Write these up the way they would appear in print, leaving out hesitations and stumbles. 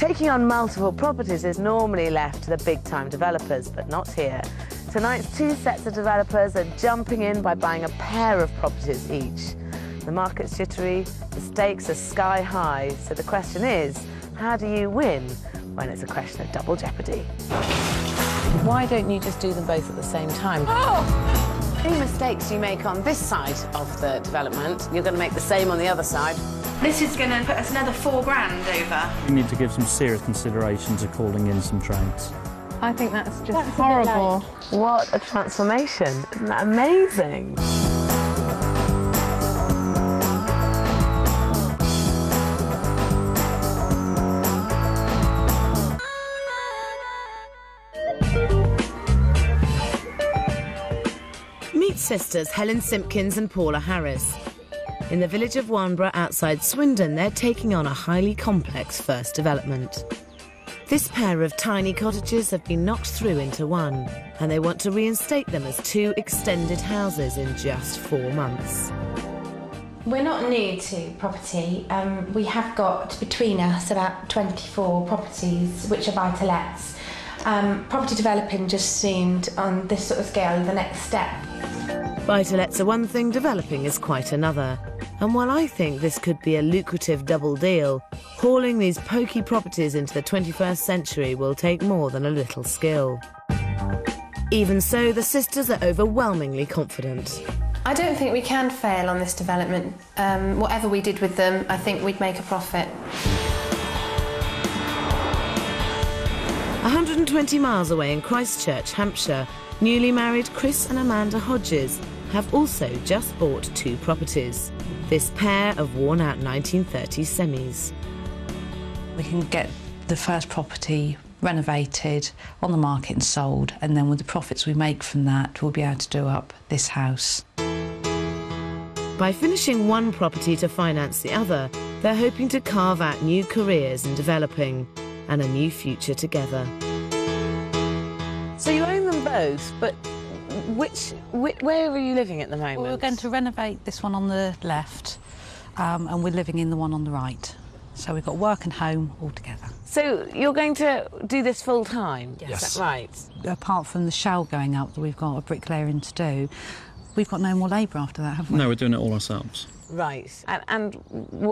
Taking on multiple properties is normally left to the big-time developers, but not here. Tonight's two sets of developers are jumping in by buying a pair of properties each. The market's jittery, the stakes are sky high, so the question is, how do you win when it's a question of double jeopardy? Why don't you just do them both at the same time? Oh! Any mistakes you make on this side of the development, you're going to make the same on the other side. This is going to put us another £4,000 over. We need to give some serious consideration to calling in some trades. I think that's just horrible. What a transformation. Isn't that amazing? Meet sisters Helen Simpkins and Paula Harris. In the village of Warnborough outside Swindon, they're taking on a highly complex first development. This pair of tiny cottages have been knocked through into one, and they want to reinstate them as two extended houses in just 4 months. We're not new to property. We have got between us about 24 properties which are buy-to-lets. Property developing just seemed, on this sort of scale, the next step. Buy-to-lets are one thing, developing is quite another. And while I think this could be a lucrative double deal, hauling these pokey properties into the 21st century will take more than a little skill. Even so, the sisters are overwhelmingly confident. I don't think we can fail on this development. Whatever we did with them, I think we'd make a profit. 120 miles away in Christchurch, Hampshire, newly married Chris and Amanda Hodges have also just bought 2 properties. This pair of worn-out 1930s semis. We can get the first property renovated, on the market and sold, and then with the profits we make from that, we'll be able to do up this house. By finishing one property to finance the other, they're hoping to carve out new careers in developing and a new future together. So you own them both, but where are you living at the moment? Well, we're going to renovate this one on the left, and we're living in the one on the right. So we've got work and home all together. So you're going to do this full time? Yes. Is that right? Apart from the shell going up that we've got a bricklayering to do, we've got no more labour after that, have we? No, we're doing it all ourselves. Right. And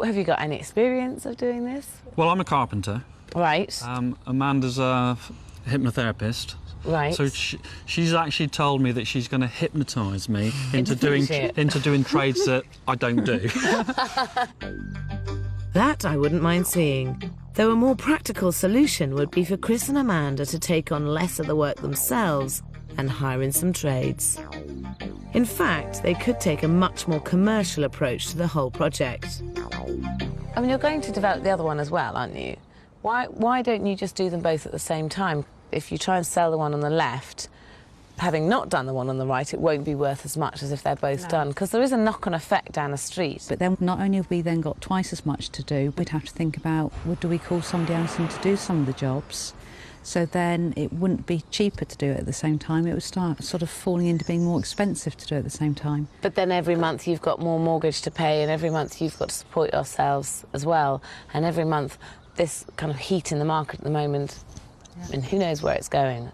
have you got any experience of doing this? Well, I'm a carpenter. Right. Amanda's a hypnotherapist. Right. So she's actually told me that she's going to hypnotise me into doing trades that I don't do. That I wouldn't mind seeing. Though a more practical solution would be for Chris and Amanda to take on less of the work themselves and hire in some trades. In fact, they could take a much more commercial approach to the whole project. I mean, you're going to develop the other one as well, aren't you? Why don't you just do them both at the same time? If you try and sell the one on the left, having not done the one on the right, it won't be worth as much as if they're both done, because there is a knock-on effect down the street. But then not only have we then got twice as much to do, we'd have to think about, well, do we call somebody else in to do some of the jobs? So then it wouldn't be cheaper to do it at the same time. It would start sort of falling into being more expensive to do it at the same time. But then every month you've got more mortgage to pay, and every month you've got to support yourselves as well. And every month, this kind of heat in the market at the moment, and who knows where it's going.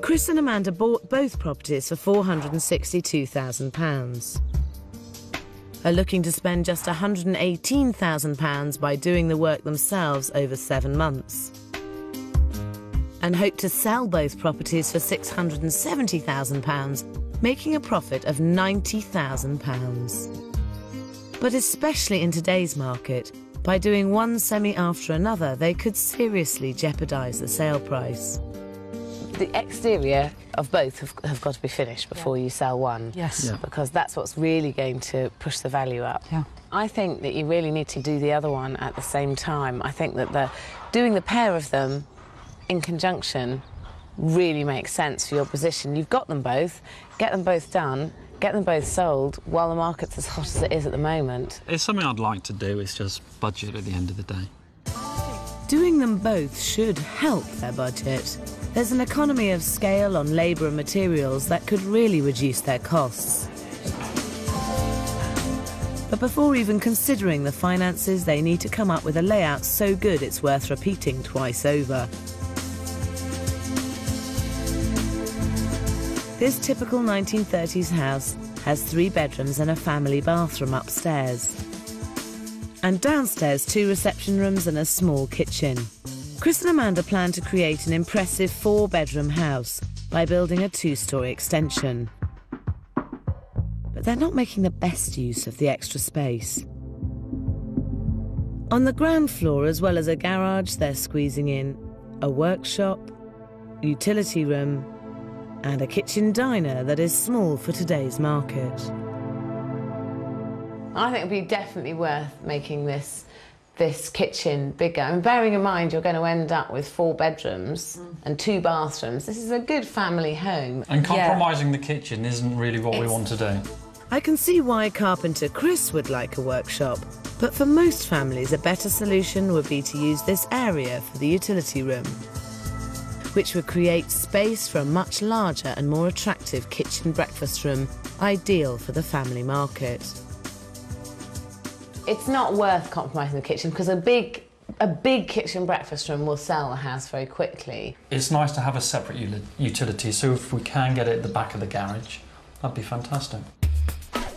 Chris and Amanda bought both properties for £462,000. Are looking to spend just £118,000 by doing the work themselves over 7 months. And hope to sell both properties for £670,000, making a profit of £90,000. But especially in today's market, by doing one semi after another, they could seriously jeopardise the sale price. The exterior of both have got to be finished before you sell one. Yes. Yeah. Because that's what's really going to push the value up. Yeah. I think that you really need to do the other one at the same time. I think that doing the pair of them in conjunction really makes sense for your position. You've got them both, get them both done, get them both sold while the market's as hot as it is at the moment. It's something I'd like to do, it's just budget at the end of the day. Doing them both should help their budget. There's an economy of scale on labour and materials that could really reduce their costs. But before even considering the finances, they need to come up with a layout so good it's worth repeating twice over. This typical 1930s house has 3 bedrooms and a family bathroom upstairs. And downstairs 2 reception rooms and a small kitchen. Chris and Amanda plan to create an impressive 4-bedroom house by building a 2-storey extension. But they're not making the best use of the extra space. On the ground floor, as well as a garage, they're squeezing in a workshop, utility room, and a kitchen diner that is small for today's market. I think it'd be definitely worth making this kitchen bigger. And bearing in mind you're going to end up with 4 bedrooms and 2 bathrooms. This is a good family home. And compromising the kitchen isn't really what we want to do. I can see why carpenter Chris would like a workshop, but for most families a better solution would be to use this area for the utility room, which would create space for a much larger and more attractive kitchen breakfast room, ideal for the family market. It's not worth compromising the kitchen because a big kitchen breakfast room will sell the house very quickly. It's nice to have a separate utility, so if we can get it at the back of the garage, that'd be fantastic.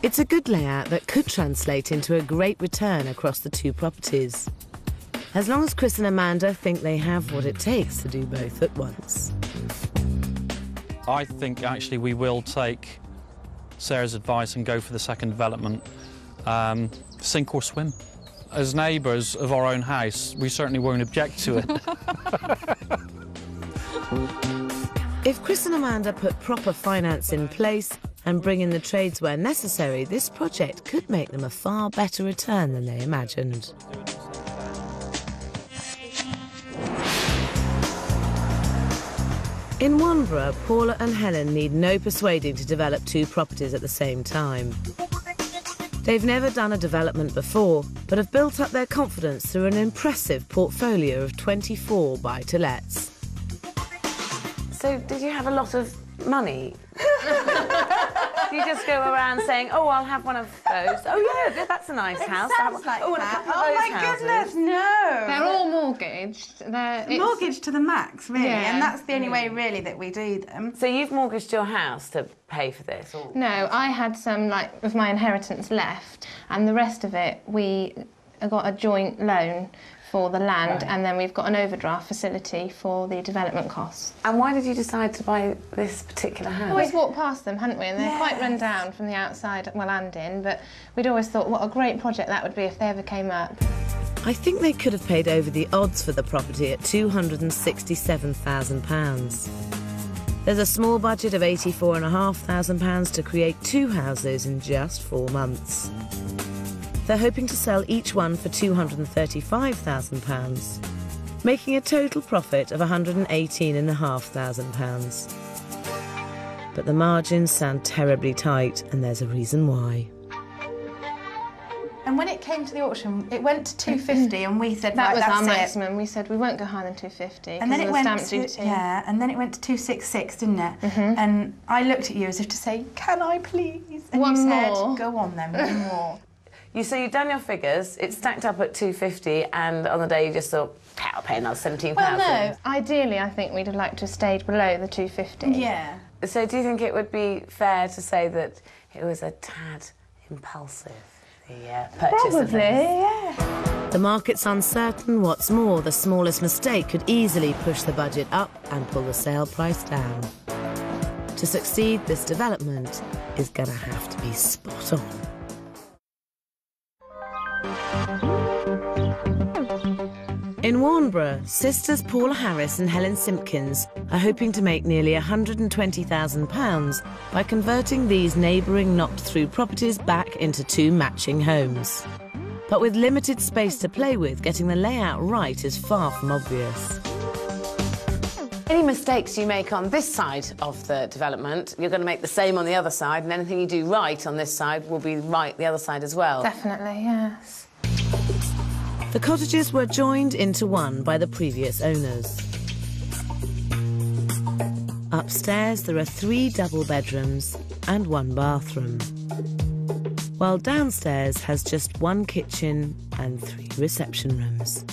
It's a good layout that could translate into a great return across the 2 properties, as long as Chris and Amanda think they have what it takes to do both at once. I think actually we will take Sarah's advice and go for the second development. Sink or swim. As neighbours of our own house, we certainly won't object to it. If Chris and Amanda put proper finance in place and bring in the trades where necessary, this project could make them a far better return than they imagined. In Wanborough, Paula and Helen need no persuading to develop 2 properties at the same time. They've never done a development before, but have built up their confidence through an impressive portfolio of 24 buy-to-lets. So, did you have a lot of money? Do you just go around saying, oh, I'll have one of those? Oh, yeah, that's a nice house. Sounds like that. Oh, my goodness, no. They're all mortgaged. It's mortgaged to the max, really, Yeah. and that's the only way, really, that we do them. So you've mortgaged your house to pay for this? Or... No, I had some, of my inheritance left, and the rest of it, we got a joint loan for the land, and then we've got an overdraft facility for the development costs. And why did you decide to buy this particular house? We always walked past them, hadn't we? And they're quite run down from the outside, well, and in, but we'd always thought what a great project that would be if they ever came up. I think they could have paid over the odds for the property at £267,000. There's a small budget of £84,500 to create 2 houses in just 4 months. They're hoping to sell each one for £235,000, making a total profit of £118,500. But the margins sound terribly tight, and there's a reason why. And when it came to the auction, it went to 250, and we said, That right, was that's our it. maximum. We said we won't go higher than 250 And then it because of the went stamp to, duty. yeah, and then it went to 266, didn't it? And I looked at you as if to say, can I please? And One you said, more. go on then, one more. So you've done your figures, it's stacked up at 250, and on the day you just thought, I'll pay another 17,000. Well, no. Ideally, I think we'd have liked to have stayed below the 250. Yeah. So do you think it would be fair to say that it was a tad impulsive, the purchase of Probably, this? yeah. The market's uncertain. What's more, the smallest mistake could easily push the budget up and pull the sale price down. To succeed, this development is going to have to be spot on. In Warnborough, sisters Paula Harris and Helen Simpkins are hoping to make nearly £120,000 by converting these neighbouring knocked-through properties back into 2 matching homes. But with limited space to play with, getting the layout right is far from obvious. Any mistakes you make on this side of the development, you're going to make the same on the other side, and anything you do right on this side will be right the other side as well. Definitely, yes. The cottages were joined into one by the previous owners. Upstairs there are 3 double bedrooms and 1 bathroom. while downstairs has just one kitchen and 3 reception rooms.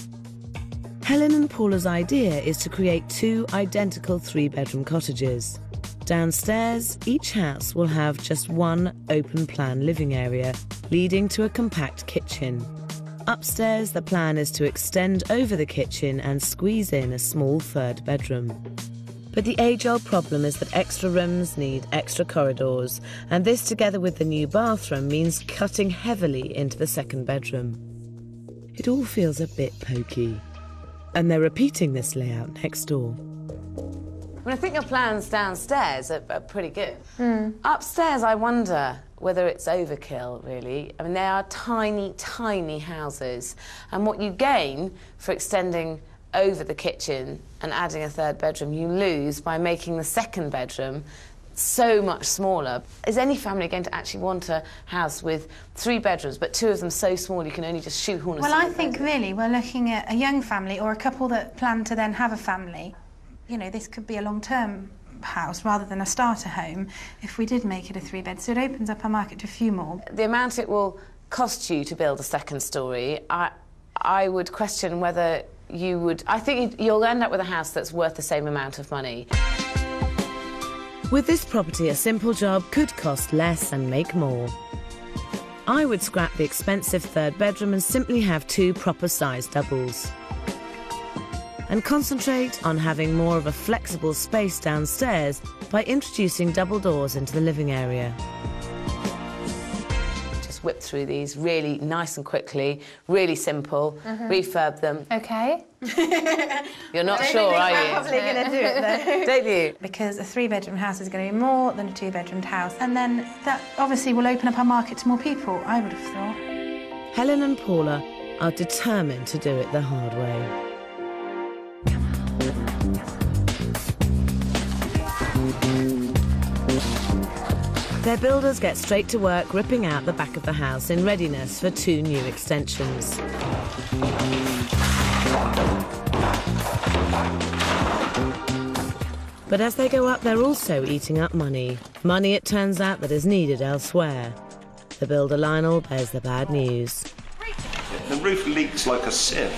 Helen and Paula's idea is to create 2 identical 3-bedroom cottages. Downstairs, each house will have just one open-plan living area, leading to a compact kitchen. Upstairs, the plan is to extend over the kitchen and squeeze in a small 3rd bedroom. But the age-old problem is that extra rooms need extra corridors, and this, together with the new bathroom, means cutting heavily into the 2nd bedroom. It all feels a bit pokey. And they're repeating this layout next door. I think your plans downstairs are pretty good. Upstairs, I wonder whether it's overkill, really. I mean, they are tiny, tiny houses. And what you gain for extending over the kitchen and adding a 3rd bedroom, you lose by making the 2nd bedroom so much smaller. Is any family going to actually want a house with 3 bedrooms, but 2 of them so small you can only just shoehorn a Well, I think really we're looking at a young family or a couple that plan to then have a family. You know, this could be a long-term house rather than a starter home if we did make it a 3-bed, so it opens up our market to a few more. The amount it will cost you to build a 2nd storey, I would question whether you would... I think you'll end up with a house that's worth the same amount of money. With this property, a simple job could cost less and make more. I would scrap the expensive 3rd bedroom and simply have 2 proper-sized doubles. And concentrate on having more of a flexible space downstairs by introducing double doors into the living area. Just whip through these really nice and quickly, really simple, refurb them. OK. You're not sure, are you? I'm probably going to do it, though. Don't you? Because a 3-bedroom house is going to be more than a 2-bedroomed house. And then that obviously will open up our market to more people, I would have thought. Helen and Paula are determined to do it the hard way. Their builders get straight to work ripping out the back of the house in readiness for 2 new extensions. But as they go up, they're also eating up money. Money, it turns out, that is needed elsewhere. The builder Lionel bears the bad news. The roof leaks like a sieve.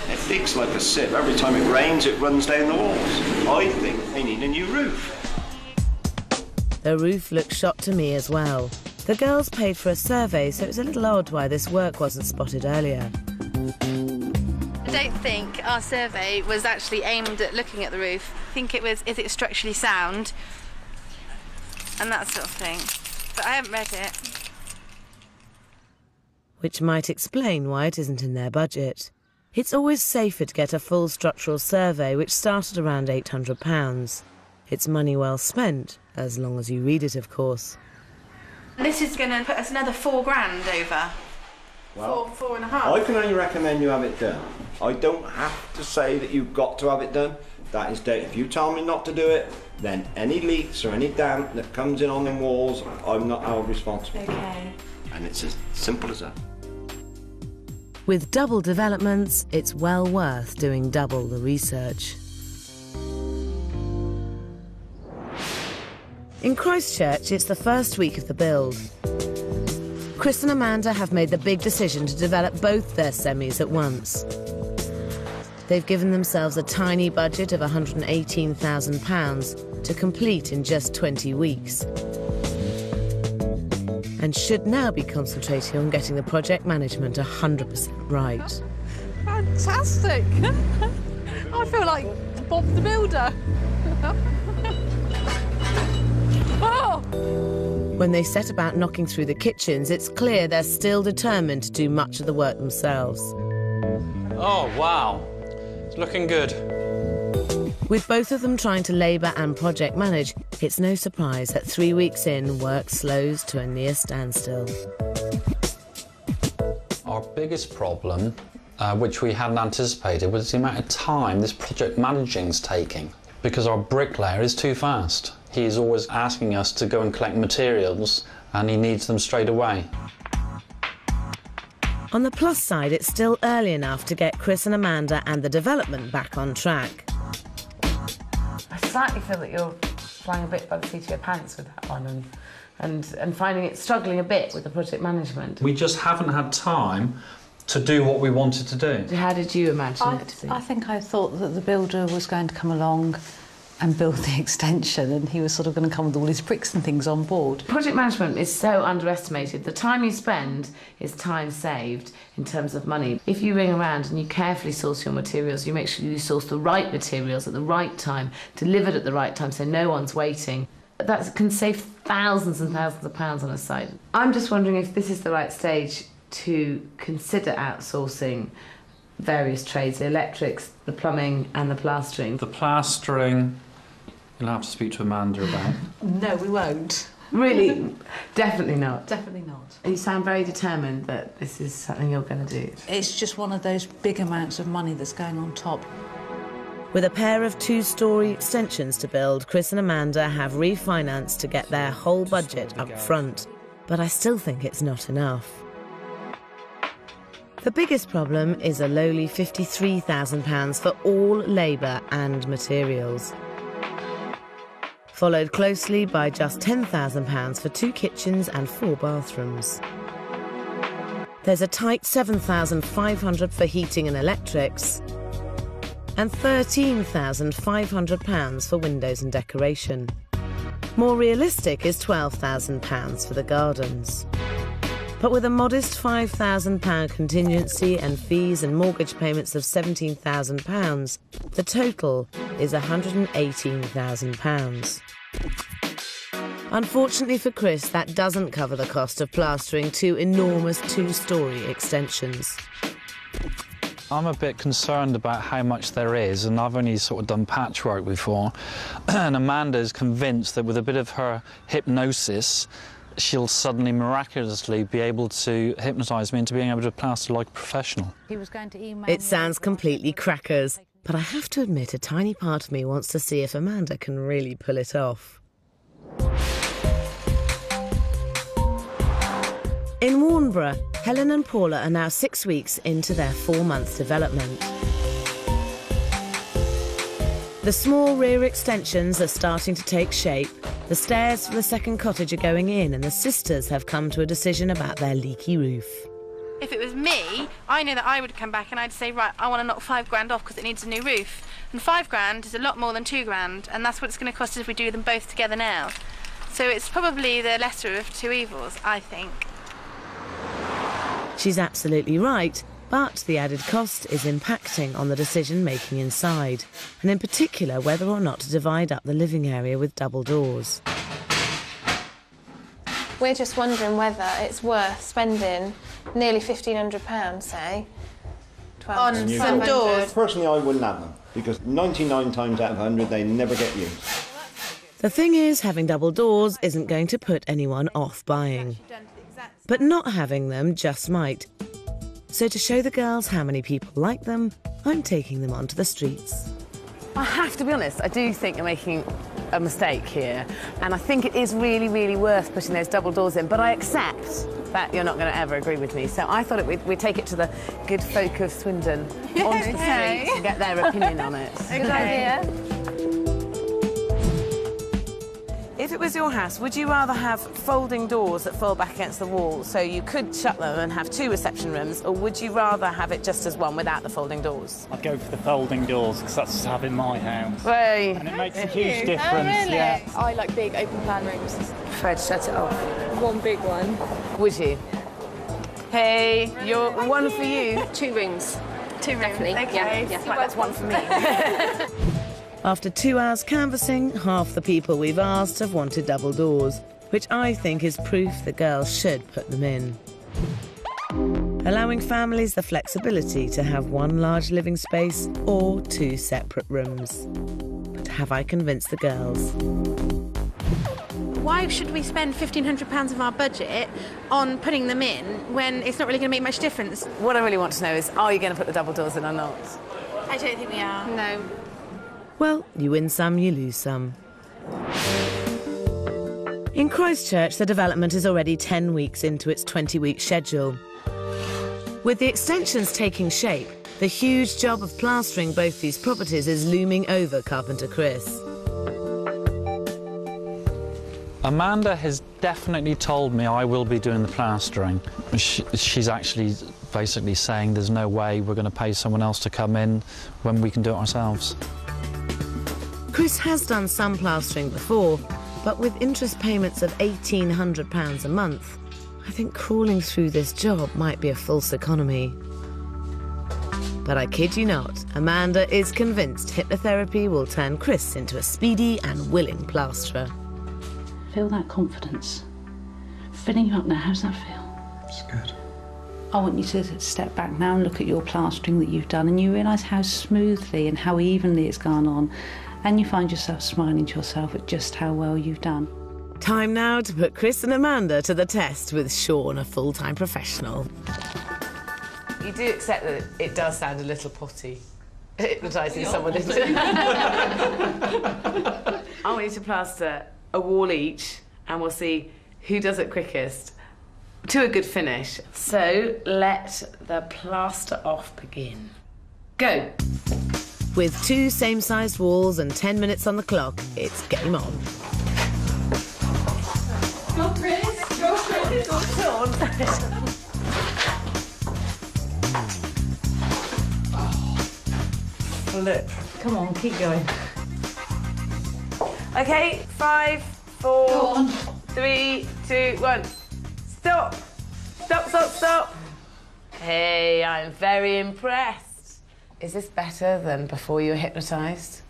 It leaks like a sieve. Every time it rains, it runs down the walls. I think they need a new roof. The roof looks shot to me as well. The girls paid for a survey, so it's a little odd why this work wasn't spotted earlier. I don't think our survey was actually aimed at looking at the roof. I think it was, is it structurally sound? And that sort of thing. But I haven't read it. Which might explain why it isn't in their budget. It's always safer to get a full structural survey, which started around £800. It's money well spent, as long as you read it, of course. This is going to put us another £4,000 over. Well, 4.5. I can only recommend you have it done. I don't have to say that you've got to have it done. That is down. If you tell me not to do it, then any leaks or any damp that comes in on the walls, I'm not held responsible. Okay. And it's as simple as that. With double developments, it's well worth doing double the research. In Christchurch, it's the first week of the build. Chris and Amanda have made the big decision to develop both their semis at once. They've given themselves a tiny budget of £118,000 to complete in just 20 weeks. And should now be concentrating on getting the project management 100% right. Fantastic! I feel like Bob the Builder. Oh! When they set about knocking through the kitchens, it's clear they're still determined to do much of the work themselves. Oh, wow. It's looking good. With both of them trying to labour and project manage, it's no surprise that 3 weeks in, work slows to a near standstill. Our biggest problem, which we hadn't anticipated, was the amount of time this project managing's taking, because our bricklayer is too fast. He's always asking us to go and collect materials, and he needs them straight away. On the plus side, it's still early enough to get Chris and Amanda and the development back on track. I slightly feel that you're flying a bit by the seat of your pants with that one, and and finding it struggling a bit with the project management. We just haven't had time to do what we wanted to do. How did you imagine it to be? I think I thought that the builder was going to come along and build the extension, and he was sort of going to come with all his bricks and things on board. Project management is so underestimated. The time you spend is time saved in terms of money. If you ring around and you carefully source your materials, you make sure you source the right materials at the right time, delivered at the right time so no one's waiting, that can save thousands and thousands of pounds on a site. I'm just wondering if this is the right stage to consider outsourcing various trades, the electrics, the plumbing and the plastering. The plastering, you'll have to speak to Amanda about. No, we won't. Really? Definitely not. Definitely not. You sound very determined that this is something you're going to do. It's just one of those big amounts of money that's going on top. With a pair of 2-storey extensions to build, Chris and Amanda have refinanced to get their whole budget up front. But I still think it's not enough. The biggest problem is a lowly £53,000 for all labour and materials, followed closely by just £10,000 for 2 kitchens and 4 bathrooms. There's a tight £7,500 for heating and electrics, and £13,500 for windows and decoration. More realistic is £12,000 for the gardens. But with a modest £5,000 contingency and fees and mortgage payments of £17,000, the total is £118,000. Unfortunately for Chris, that doesn't cover the cost of plastering 2 enormous 2-storey extensions. I'm a bit concerned about how much there is, and I've only sort of done patchwork before. And Amanda's convinced that with a bit of her hypnosis, she'll suddenly miraculously be able to hypnotise me into being able to plaster like a professional. He was going to email It sounds completely crackers, but I have to admit a tiny part of me wants to see if Amanda can really pull it off. In Warnborough, Helen and Paula are now 6 weeks into their 4-month development. The small rear extensions are starting to take shape. The stairs for the second cottage are going in, and the sisters have come to a decision about their leaky roof. If it was me, I know that I would come back and I'd say, right, I want to knock £5,000 off because it needs a new roof. And £5,000 is a lot more than £2,000, and that's what it's going to cost us if we do them both together now. So it's probably the lesser of 2 evils, I think. She's absolutely right, but the added cost is impacting on the decision-making inside, and in particular whether or not to divide up the living area with double doors. We're just wondering whether it's worth spending nearly £1,500, say, On some doors. Personally, I wouldn't have them, because 99 times out of 100 they never get used. The thing is, having double doors isn't going to put anyone off buying. But not having them just might. So to show the girls how many people like them, I'm taking them onto the streets. I have to be honest, I do think you're making a mistake here, and I think it is really, really worth putting those double doors in, but I accept that you're not going to ever agree with me, so I thought we'd take it to the good folk of Swindon onto the streets and get their opinion on it. Good idea. If it was your house, would you rather have folding doors that fold back against the wall so you could shut them and have 2 reception rooms, or would you rather have it just as one without the folding doors? I'd go for the folding doors because that's just having my house. Right. And it makes a huge difference, yeah. I like big open plan rooms. Fred, shut it off. One big one. Would you? Hey, you're one for you. 2 rooms. 2 rooms. Definitely. Okay. Yeah. Right, that's one for me. After 2 hours canvassing, half the people we've asked have wanted double doors, which I think is proof the girls should put them in. Allowing families the flexibility to have 1 large living space or 2 separate rooms. But have I convinced the girls? Why should we spend £1,500 of our budget on putting them in when it's not really going to make much difference? What I really want to know is, are you going to put the double doors in or not? I don't think we are. No. Well, you win some, you lose some. In Christchurch, the development is already 10 weeks into its 20-week schedule. With the extensions taking shape, the huge job of plastering both these properties is looming over carpenter Chris. Amanda has definitely told me I will be doing the plastering. She's actually basically saying there's no way we're going to pay someone else to come in when we can do it ourselves. Chris has done some plastering before, but with interest payments of £1,800 a month, I think crawling through this job might be a false economy. But I kid you not, Amanda is convinced hypnotherapy will turn Chris into a speedy and willing plasterer. Feel that confidence. Filling you up now, how's that feel? It's good. I want you to step back now and look at your plastering that you've done, and you realise how smoothly and how evenly it's gone on, and you find yourself smiling to yourself at just how well you've done. Time now to put Chris and Amanda to the test with Sean, a full-time professional. You do accept that it does sound a little potty, hypnotising someone into... I want you to plaster a wall each, and we'll see who does it quickest to a good finish. So let the plaster off begin. Go. With 2 same-sized walls and 10 minutes on the clock, it's game on. Go, Chris! Go, Chris! Go, Sean! Flip. Come on, keep going. OK, 5, 4, 3, 2, 1. Stop! Stop, stop, stop! Hey, I'm very impressed. Is this better than before you were hypnotised?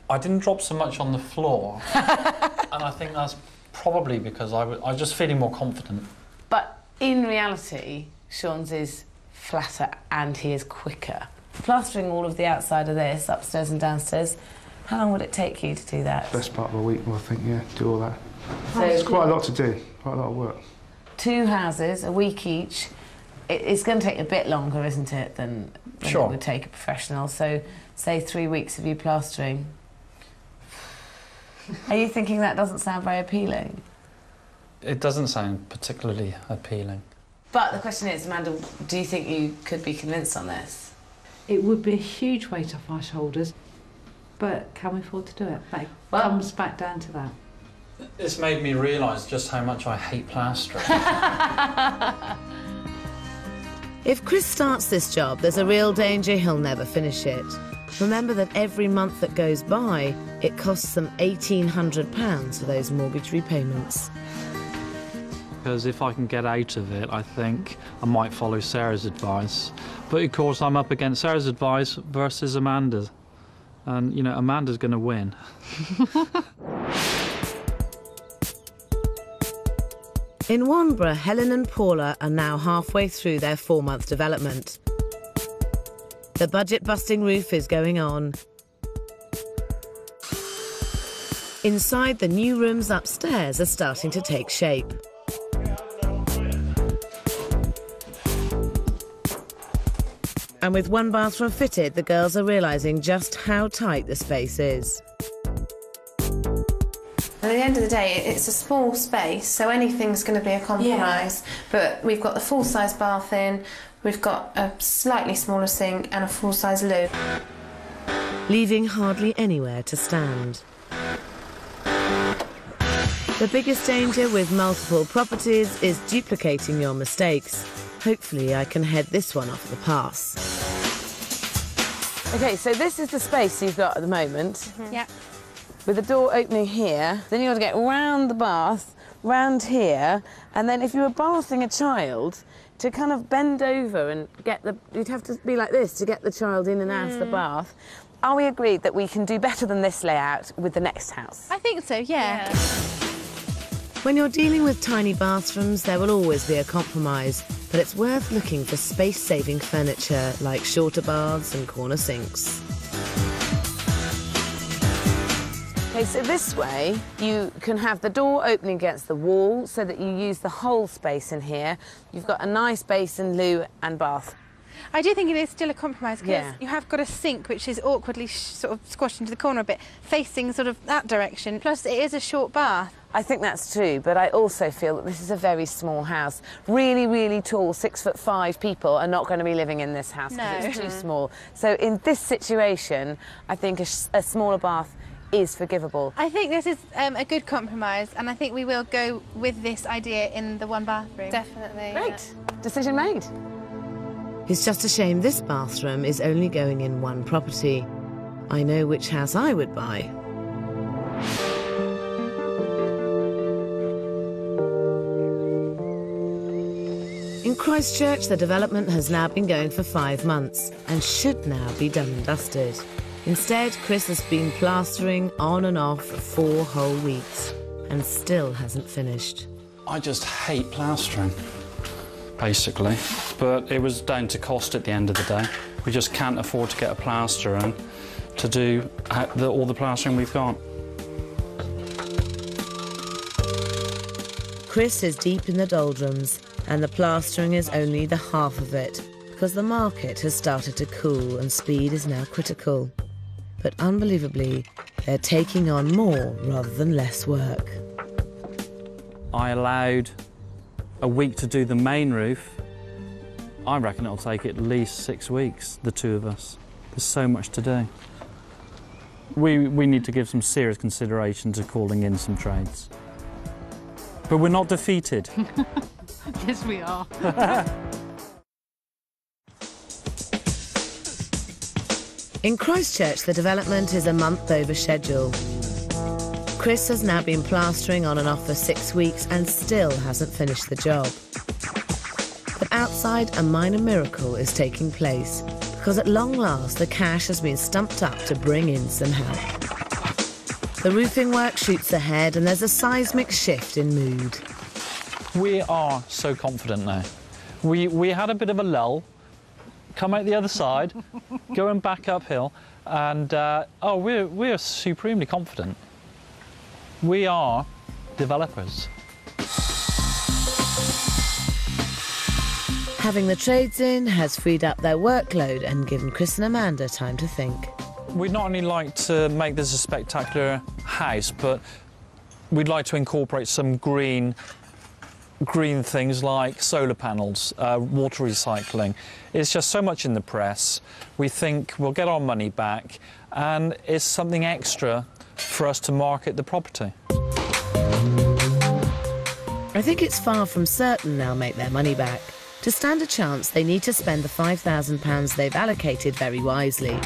I didn't drop so much on the floor, and I think that's probably because I was just feeling more confident. But in reality, Sean's is flatter and he is quicker. Plastering all of the outside of this, upstairs and downstairs, how long would it take you to do that? Best part of a week, I think, yeah, do all that. So It's quite a lot to do, quite a lot of work. 2 houses, a week each. It's going to take a bit longer, isn't it, than Sure. it would take a professional. So, say 3 weeks of you plastering. Are you thinking that doesn't sound very appealing? It doesn't sound particularly appealing. But the question is, Amanda, do you think you could be convinced on this? It would be a huge weight off our shoulders, but can we afford to do it? That comes back down to that. It's made me realise just how much I hate plastering. If Chris starts this job, there's a real danger he'll never finish it. Remember that every month that goes by, it costs them £1,800 for those mortgage repayments. Because if I can get out of it, I think I might follow Sarah's advice. But of course, I'm up against Sarah's advice versus Amanda's. And, you know, Amanda's going to win. In Wanborough, Helen and Paula are now halfway through their 4-month development. The budget-busting roof is going on. Inside, the new rooms upstairs are starting to take shape. And with 1 bathroom fitted, the girls are realising just how tight the space is. At the end of the day, it's a small space, so anything's going to be a compromise. Yeah. But we've got the full-size bath in, we've got a slightly smaller sink and a full-size loo. Leaving hardly anywhere to stand. The biggest danger with multiple properties is duplicating your mistakes. Hopefully I can head this one off the pass. OK, so this is the space you've got at the moment. Mm-hmm. Yeah. With the door opening here, then you've got to get round the bath, round here, and then if you were bathing a child, to kind of bend over and get the... You'd have to be like this to get the child in and out of the bath. Are we agreed that we can do better than this layout with the next house? I think so, yeah. When you're dealing with tiny bathrooms, there will always be a compromise, but it's worth looking for space-saving furniture like shorter baths and corner sinks. OK, so this way you can have the door opening against the wall so that you use the whole space in here. You've got a nice basin, loo and bath. I do think it is still a compromise because Yeah. you have got a sink which is awkwardly sort of squashed into the corner a bit, facing sort of that direction. Plus, it is a short bath. I think that's true, but I also feel that this is a very small house. Really, really tall, 6'5" people are not going to be living in this house because it's too small. So in this situation, I think a smaller bath is forgivable. I think this is a good compromise, and I think we will go with this idea in the one bathroom. Definitely. Great. Decision made. It's just a shame this bathroom is only going in one property. I know which house I would buy. In Christchurch, the development has now been going for 5 months and should now be done and dusted. Instead, Chris has been plastering on and off for 4 whole weeks and still hasn't finished. I just hate plastering, basically. But it was down to cost at the end of the day. We just can't afford to get a plasterer in to do all the plastering we've got. Chris is deep in the doldrums, and the plastering is only the half of it, because the market has started to cool and speed is now critical. But unbelievably, they're taking on more rather than less work. I allowed a week to do the main roof. I reckon it'll take at least 6 weeks, the two of us. There's so much to do. We need to give some serious consideration to calling in some trades. But we're not defeated. Yes, we are. In Christchurch, the development is a month over schedule. Chris has now been plastering on and off for 6 weeks and still hasn't finished the job. But outside, a minor miracle is taking place, because at long last the cash has been stumped up to bring in some help. The roofing work shoots ahead and there's a seismic shift in mood. We are so confident now. We had a bit of a lull, come out the other side, going back uphill, and we're supremely confident. We are developers. Having the trades in has freed up their workload and given Chris and Amanda time to think. We'd not only like to make this a spectacular house, but we'd like to incorporate some green things like solar panels, water recycling. It's just so much in the press. We think we'll get our money back, and it's something extra for us to market the property. I think it's far from certain they'll make their money back. To stand a chance, they need to spend the £5,000 they've allocated very wisely.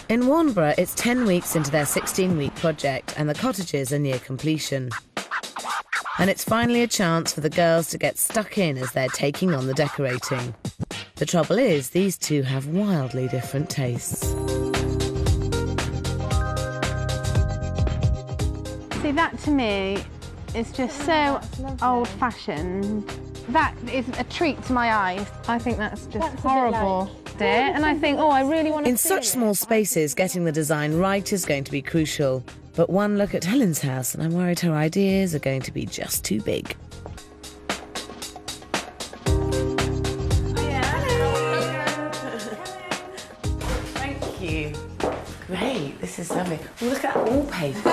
In Warnborough, it's 10 weeks into their 16-week project and the cottages are near completion. And it's finally a chance for the girls to get stuck in as they're taking on the decorating. The trouble is, these two have wildly different tastes. See, that to me is just so old-fashioned. That is a treat to my eyes. I think that's just horrible. And I think, oh, I really want to. In such small spaces, getting the design right is going to be crucial. But one look at Helen's house, and I'm worried her ideas are going to be just too big. Thank you. Great, this is lovely. Well, look at that wallpaper.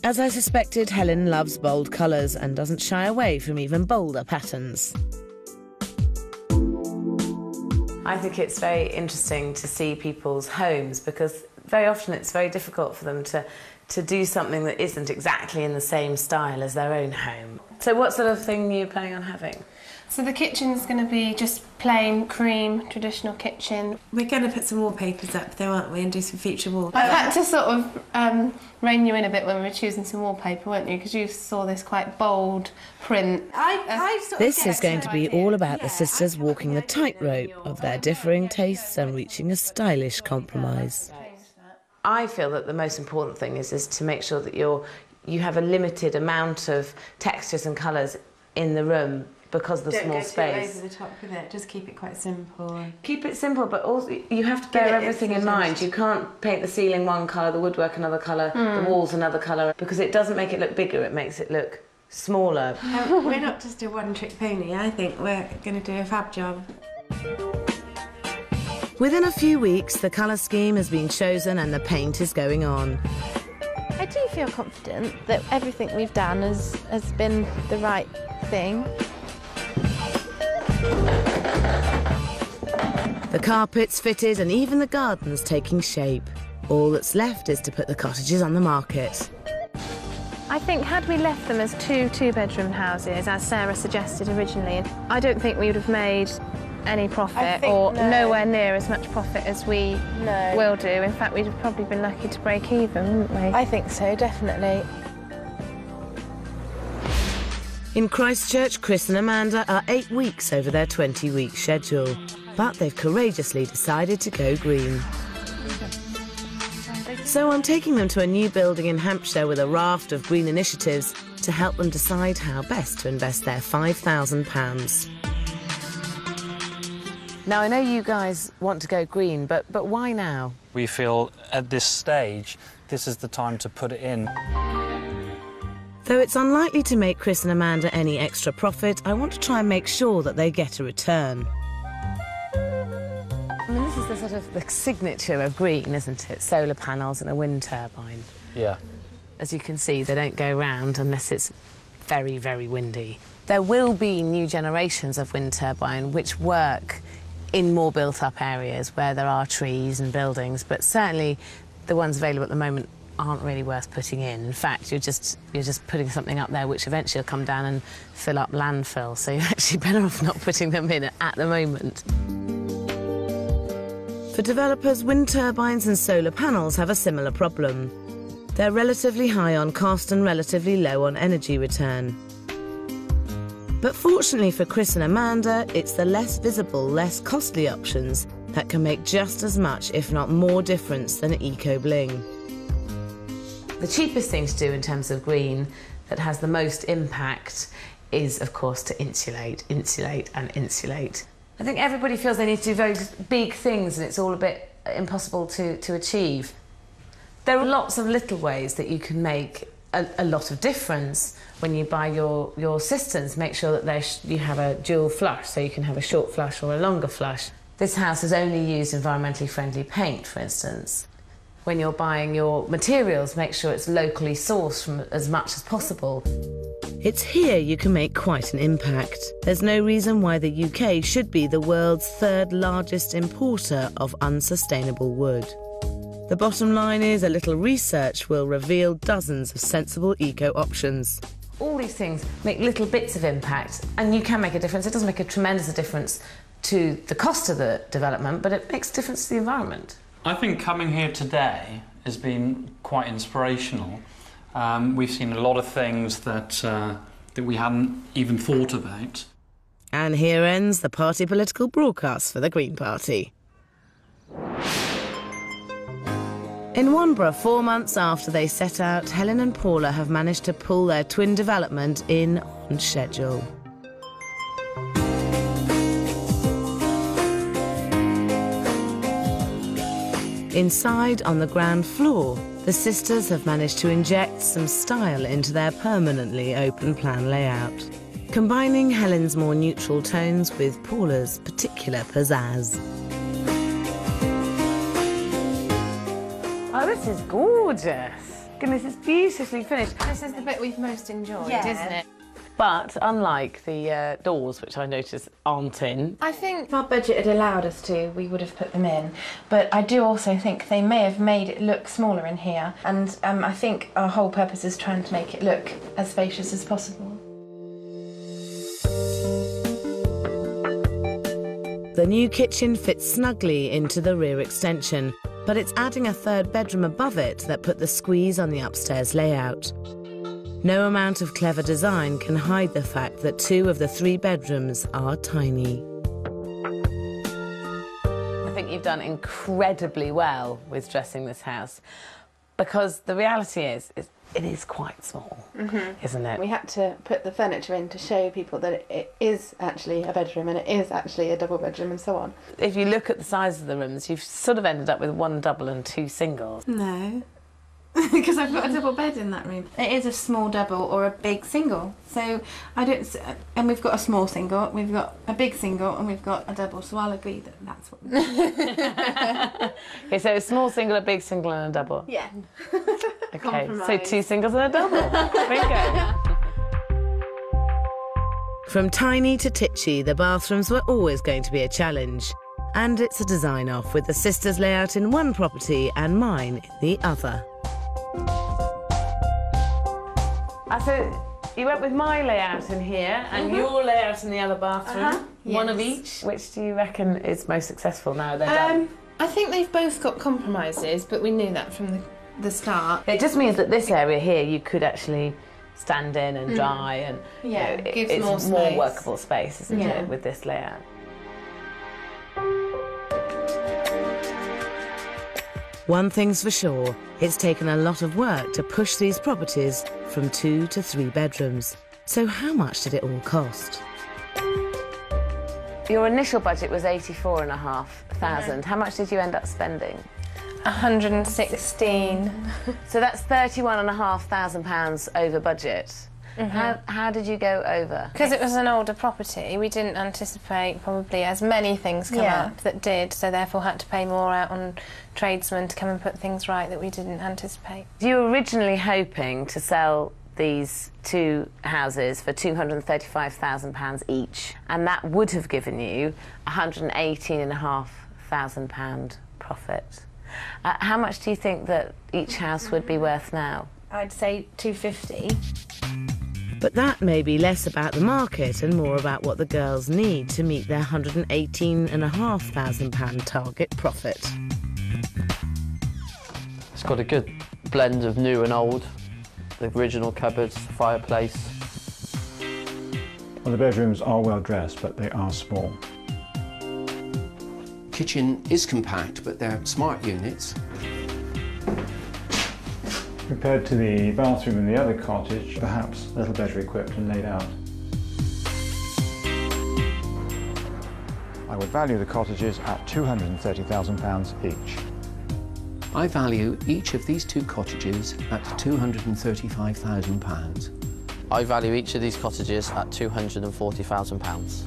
As I suspected, Helen loves bold colours and doesn't shy away from even bolder patterns. I think it's very interesting to see people's homes, because very often it's very difficult for them to do something that isn't exactly in the same style as their own home. So what sort of thing are you planning on having? So the kitchen's going to be just plain cream, traditional kitchen. We're going to put some wallpapers up though, aren't we, and do some feature walls. I've had to sort of rein you in a bit when we were choosing some wallpaper, weren't you? Because you saw this quite bold print. This is going to be all about the sisters walking the tightrope of their differing tastes and reaching a stylish compromise. I feel that the most important thing is to make sure that you have a limited amount of textures and colours in the room, because of the small space. Don't go too over the top with it, just keep it quite simple. Keep it simple, but also you have to bear everything in mind. You can't paint the ceiling one colour, the woodwork another colour, the walls another colour, because it doesn't make it look bigger, it makes it look smaller. We're not just a one-trick pony, I think we're going to do a fab job. Within a few weeks, the colour scheme has been chosen and the paint is going on. I do feel confident that everything we've done has been the right thing. The carpet's fitted and even the garden's taking shape. All that's left is to put the cottages on the market. I think had we left them as two-bedroom houses, as Sarah suggested originally, I don't think we would have made any profit or nowhere near as much profit as we will do. In fact, we'd have probably been lucky to break even, wouldn't we? I think so, definitely. In Christchurch, Chris and Amanda are 8 weeks over their 20-week schedule, but they've courageously decided to go green. So I'm taking them to a new building in Hampshire with a raft of green initiatives to help them decide how best to invest their £5,000. Now, I know you guys want to go green, but why now? We feel at this stage, this is the time to put it in. Though it's unlikely to make Chris and Amanda any extra profit, I want to try and make sure that they get a return. I mean, this is the sort of the signature of green, isn't it? Solar panels and a wind turbine. Yeah. As you can see, they don't go round unless it's very, very windy. There will be new generations of wind turbine which work in more built-up areas where there are trees and buildings, but certainly the ones available at the moment aren't really worth putting in. In fact, you're just putting something up there which eventually will come down and fill up landfill, so you're actually better off not putting them in at the moment. For developers, wind turbines and solar panels have a similar problem. They're relatively high on cost and relatively low on energy return. But fortunately for Chris and Amanda, it's the less visible, less costly options that can make just as much, if not more, difference than eco-bling. The cheapest thing to do in terms of green that has the most impact is, of course, to insulate, insulate and insulate. I think everybody feels they need to do very big things and it's all a bit impossible to achieve. There are lots of little ways that you can make a lot of difference when you buy your cisterns. Make sure that you have a dual flush, so you can have a short flush or a longer flush. This house has only used environmentally friendly paint, for instance. When you're buying your materials, make sure it's locally sourced from as much as possible. It's here you can make quite an impact. There's no reason why the UK should be the world's third largest importer of unsustainable wood. The bottom line is a little research will reveal dozens of sensible eco-options. All these things make little bits of impact, and you can make a difference. It doesn't make a tremendous difference to the cost of the development, but it makes a difference to the environment. I think coming here today has been quite inspirational. We've seen a lot of things that we hadn't even thought about. And here ends the party political broadcast for the Green Party. In Wanborough, 4 months after they set out, Helen and Paula have managed to pull their twin development in on schedule. Inside, on the ground floor, the sisters have managed to inject some style into their permanently open-plan layout, combining Helen's more neutral tones with Paula's particular pizzazz. Oh, this is gorgeous. Goodness, it's beautifully finished. This is the bit we've most enjoyed, isn't it? But unlike the doors, which I notice aren't in... I think if our budget had allowed us to, we would have put them in. But I do also think they may have made it look smaller in here. And I think our whole purpose is trying to make it look as spacious as possible. The new kitchen fits snugly into the rear extension, but it's adding a third bedroom above it that put the squeeze on the upstairs layout. No amount of clever design can hide the fact that 2 of the 3 bedrooms are tiny. I think you've done incredibly well with dressing this house, because the reality is it is quite small, isn't it? We had to put the furniture in to show people that it is actually a bedroom and it is actually a double bedroom and so on. If you look at the size of the rooms, you've sort of ended up with 1 double and 2 singles. No. Because I've got a double bed in that room. It is a small double or a big single. So I don't... And we've got a small single, we've got a big single and we've got a double, so I'll agree that that's what we Okay, so a small single, a big single and a double. Yeah. Okay, so 2 singles and a double. Bingo. From tiny to titchy, the bathrooms were always going to be a challenge. And it's a design-off with the sisters' layout in one property and mine in the other. So you went with my layout in here and your layout in the other bathroom. One of each. Which do you reckon is most successful now they're done? I think they've both got compromises, but we knew that from the start. It just means that this area here you could actually stand in and dry and it's more workable space, isn't it, with this layout? One thing's for sure, it's taken a lot of work to push these properties from 2 to 3 bedrooms. So how much did it all cost? Your initial budget was £84,500. How much did you end up spending? 116. So that's £31,500 over budget. How did you go over? Because it was an older property, we didn't anticipate probably as many things come up that did, so therefore had to pay more out on tradesmen to come and put things right that we didn't anticipate. You were originally hoping to sell these 2 houses for £235,000 each, and that would have given you £118,500 profit. How much do you think that each house would be worth now? I'd say 250. But that may be less about the market and more about what the girls need to meet their £118,500 target profit. It's got a good blend of new and old. The original cupboards, the fireplace. Well, the bedrooms are well dressed, but they are small. Kitchen is compact, but they're smart units. Compared to the bathroom in the other cottage, perhaps a little better equipped and laid out. I would value the cottages at £230,000 each. I value each of these 2 cottages at £235,000. I value each of these cottages at £240,000.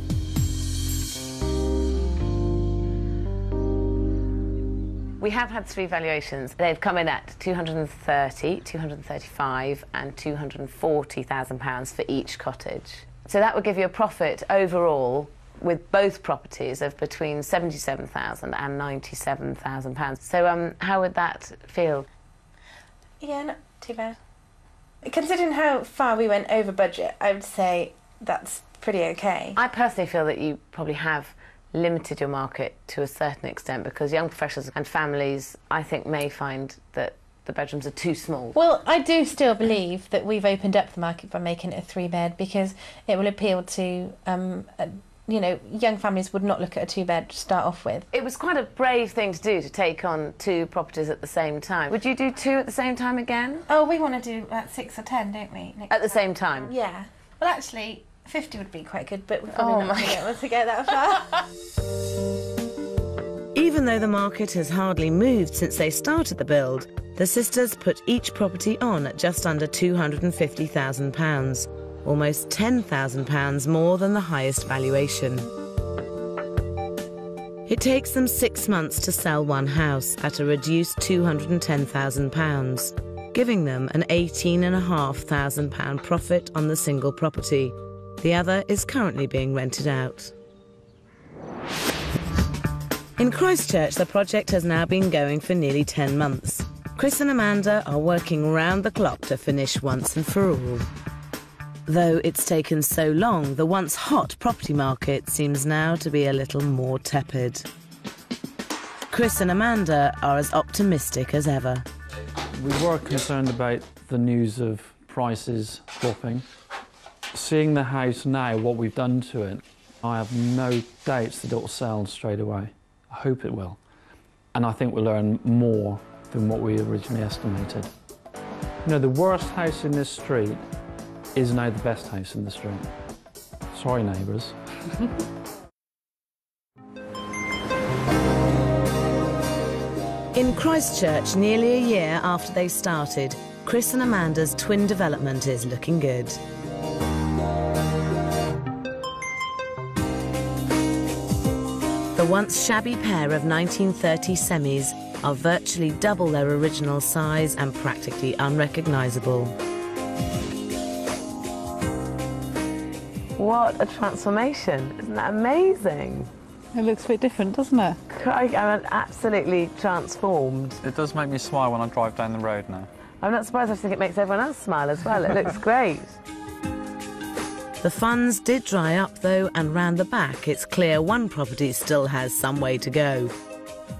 We have had 3 valuations. They've come in at £230,000, £235,000 and £240,000 for each cottage. So that would give you a profit overall with both properties of between £77,000 and £97,000. So how would that feel? Yeah, not too bad. Considering how far we went over budget, I would say that's pretty okay. I personally feel that you probably have limited your market to a certain extent because young professionals and families, I think, may find that the bedrooms are too small. Well, I do still believe that we've opened up the market by making it a 3-bed because it will appeal to, you know, young families would not look at a 2-bed to start off with. It was quite a brave thing to do, to take on 2 properties at the same time. Would you do 2 at the same time again? Oh, we want to do 6 or 10, don't we? At the same time? Yeah. Well, actually, 50 would be quite good, but we're probably not going to be able to go that far. Even though the market has hardly moved since they started the build, the sisters put each property on at just under £250,000, almost £10,000 more than the highest valuation. It takes them 6 months to sell one house at a reduced £210,000, giving them an £18,500 profit on the single property. The other is currently being rented out. In Christchurch, the project has now been going for nearly 10 months. Chris and Amanda are working round the clock to finish once and for all. Though it's taken so long, the once hot property market seems now to be a little more tepid. Chris and Amanda are as optimistic as ever. We were concerned about the news of prices dropping. Seeing the house now, what we've done to it, I have no doubts that it will sell straight away. I hope it will. And I think we'll earn more than what we originally estimated. You know, the worst house in this street is now the best house in the street. Sorry, neighbours. In Christchurch, nearly a year after they started, Chris and Amanda's twin development is looking good. The once shabby pair of 1930 semis are virtually double their original size and practically unrecognisable. What a transformation. Isn't that amazing? It looks a bit different, doesn't it? I'm absolutely transformed. It does make me smile when I drive down the road now. I'm not surprised. I think it makes everyone else smile as well. It looks great. The funds did dry up, though, and round the back, it's clear one property still has some way to go.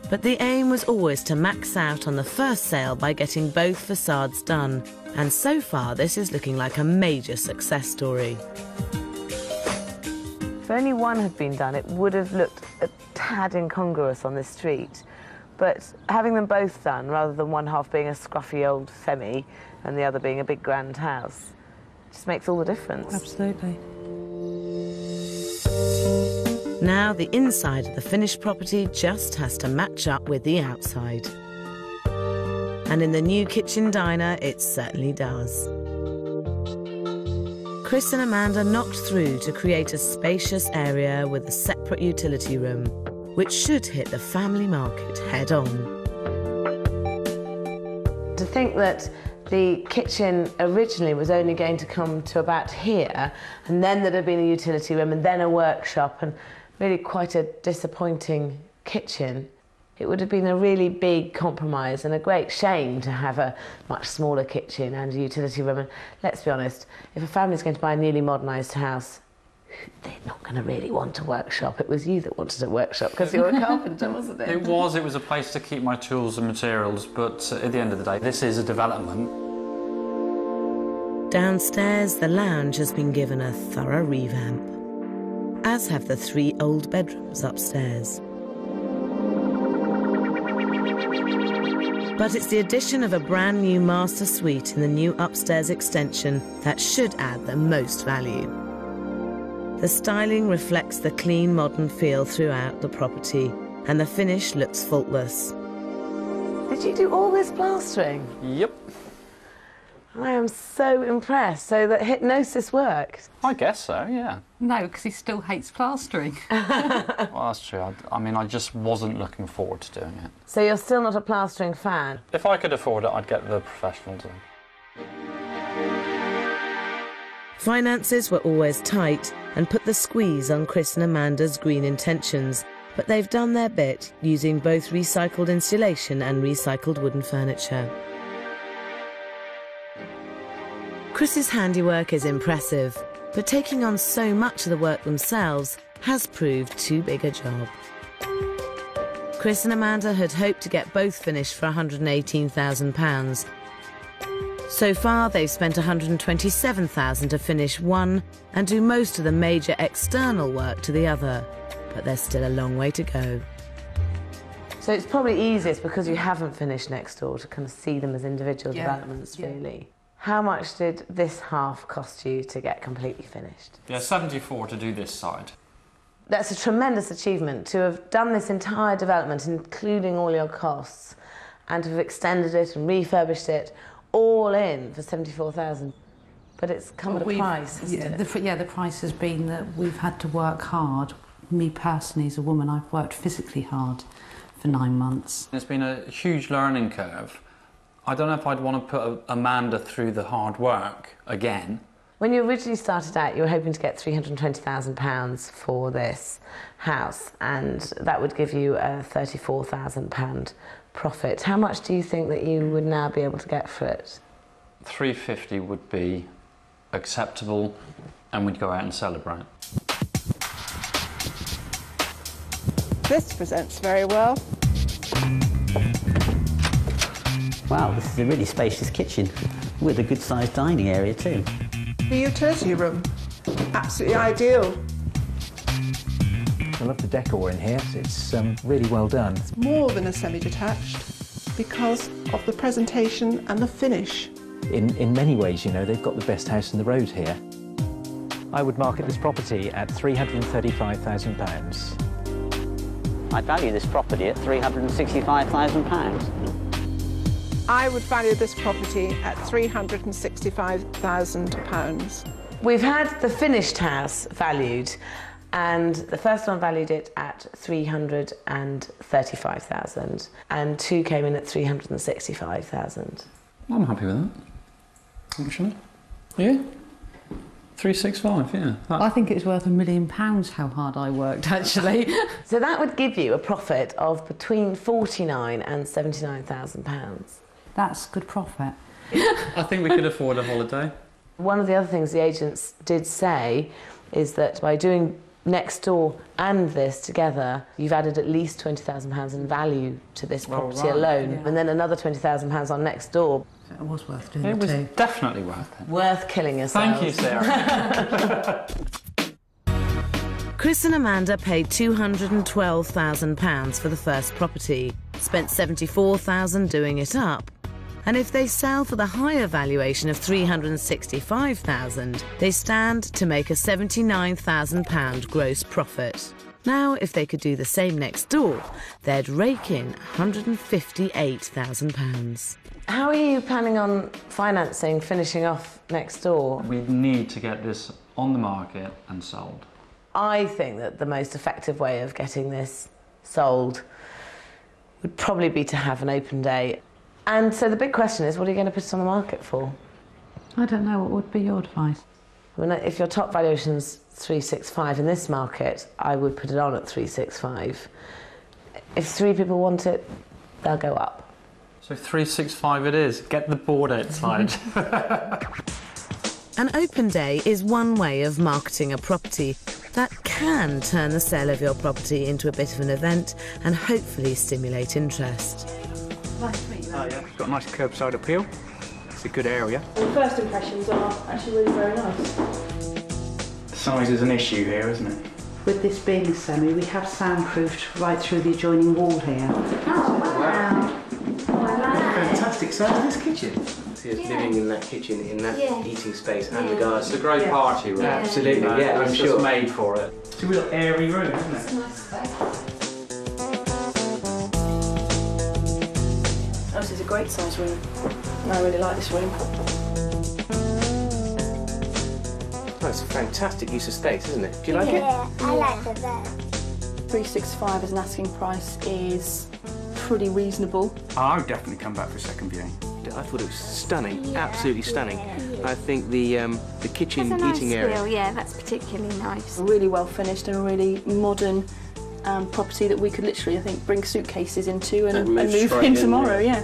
But the aim was always to max out on the first sale by getting both facades done. And so far, this is looking like a major success story. If only one had been done, it would have looked a tad incongruous on this street. But having them both done, rather than one half being a scruffy old semi and the other being a big grand house, just makes all the difference. Absolutely. Now the inside of the finished property just has to match up with the outside. And in the new kitchen diner, it certainly does. Chris and Amanda knocked through to create a spacious area with a separate utility room, which should hit the family market head on. To think that the kitchen originally was only going to come to about here, and then there'd have been a utility room and then a workshop, and really quite a disappointing kitchen. It would have been a really big compromise and a great shame to have a much smaller kitchen and a utility room. And let's be honest, if a family's going to buy a newly modernised house, they're not going to really want a workshop. It was you that wanted a workshop because you were a carpenter, wasn't it? It was a place to keep my tools and materials, but at the end of the day, this is a development. Downstairs, the lounge has been given a thorough revamp, as have the 3 old bedrooms upstairs. But it's the addition of a brand new master suite in the new upstairs extension that should add the most value. The styling reflects the clean, modern feel throughout the property, and the finish looks faultless. Did you do all this plastering? Yep. I am so impressed. So that hypnosis worked? I guess so, yeah. No, because he still hates plastering. Well, that's true. I mean, I just wasn't looking forward to doing it. So you're still not a plastering fan? If I could afford it, I'd get the professionals in. Finances were always tight and put the squeeze on Chris and Amanda's green intentions, but they've done their bit using both recycled insulation and recycled wooden furniture. Chris's handiwork is impressive, but taking on so much of the work themselves has proved too big a job. Chris and Amanda had hoped to get both finished for £118,000. So far, they've spent £127,000 to finish one and do most of the major external work to the other, but there's still a long way to go. So it's probably easiest because you haven't finished next door to kind of see them as individual developments, really. How much did this half cost you to get completely finished? Yeah, 74 to do this side. That's a tremendous achievement to have done this entire development, including all your costs, and to have extended it and refurbished it all in for 74,000. But it's come at a price, hasn't it? The price has been that we've had to work hard. Me personally, as a woman, I've worked physically hard for 9 months. It's been a huge learning curve. I don't know if I'd want to put Amanda through the hard work again. When you originally started out, you were hoping to get £320,000 for this house, and that would give you a £34,000 profit. How much do you think that you would now be able to get for it? 350 would be acceptable, and we'd go out and celebrate. This presents very well. Wow, this is a really spacious kitchen with a good-sized dining area too. The utility room, absolutely ideal. I love the decor in here. It's really well done. It's more than a semi-detached because of the presentation and the finish. In many ways, you know, they've got the best house in the road here. I would market this property at £335,000. I'd value this property at £365,000. I would value this property at £365,000. We've had the finished house valued, and the first one valued it at £335,000, and 2 came in at £365,000. I'm happy with that, actually. Yeah? 365, yeah. I think it was worth £1 million how hard I worked, actually. So that would give you a profit of between £49,000 and £79,000. That's good profit. I think we could afford a holiday. One of the other things the agents did say is that by doing next door and this together, you've added at least £20,000 in value to this property alone, and then another £20,000 on next door. It was worth doing it. It was definitely worth it. Worth killing yourself. Thank you, Sarah. Chris and Amanda paid £212,000 for the first property, spent £74,000 doing it up, and if they sell for the higher valuation of £365,000, they stand to make a £79,000 gross profit. Now, if they could do the same next door, they'd rake in £158,000. How are you planning on financing finishing off next door? We need to get this on the market and sold. I think that the most effective way of getting this sold would probably be to have an open day. And so the big question is, what are you going to put it on the market for? I don't know, what would be your advice? I mean, if your top valuation's 365 in this market, I would put it on at 365. If 3 people want it, they'll go up. So 365 it is. Get the board outside. An open day is one way of marketing a property that can turn the sale of your property into a bit of an event and hopefully stimulate interest. Nice to meet you. Yeah. It's got a nice curbside appeal. It's a good area. The first impressions are actually really very nice. Size is an issue here, isn't it? With this being a semi, we have soundproofed right through the adjoining wall here. Oh, wow. Fantastic size of this kitchen. See us living in that kitchen, in that eating space and the garden. It's a great party room. Absolutely, yeah, I'm sure. It's made for it. It's a real airy room, isn't it? It's a nice space. Oh, this is a great size room. I really like this room. Oh, it's a fantastic use of space, isn't it? Do you like it? Yeah, I like the bed. 365 as an asking price is pretty reasonable. I would definitely come back for a second viewing. I thought it was stunning, absolutely stunning. I think the kitchen eating area. Yeah, that's particularly nice. Really well finished and a really modern property that we could literally, I think, bring suitcases into and move in tomorrow. Yeah.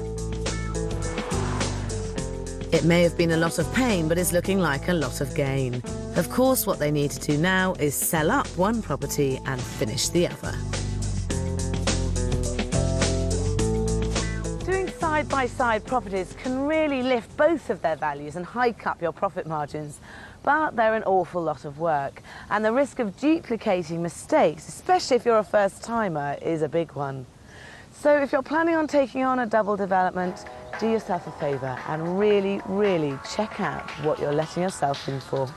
It may have been a lot of pain, but it's looking like a lot of gain. Of course, what they need to do now is sell up one property and finish the other. Doing side-by-side properties can really lift both of their values and hike up your profit margins, but they're an awful lot of work, and the risk of duplicating mistakes, especially if you're a first-timer, is a big one. So if you're planning on taking on a double development, do yourself a favour and really, really check out what you're letting yourself in for.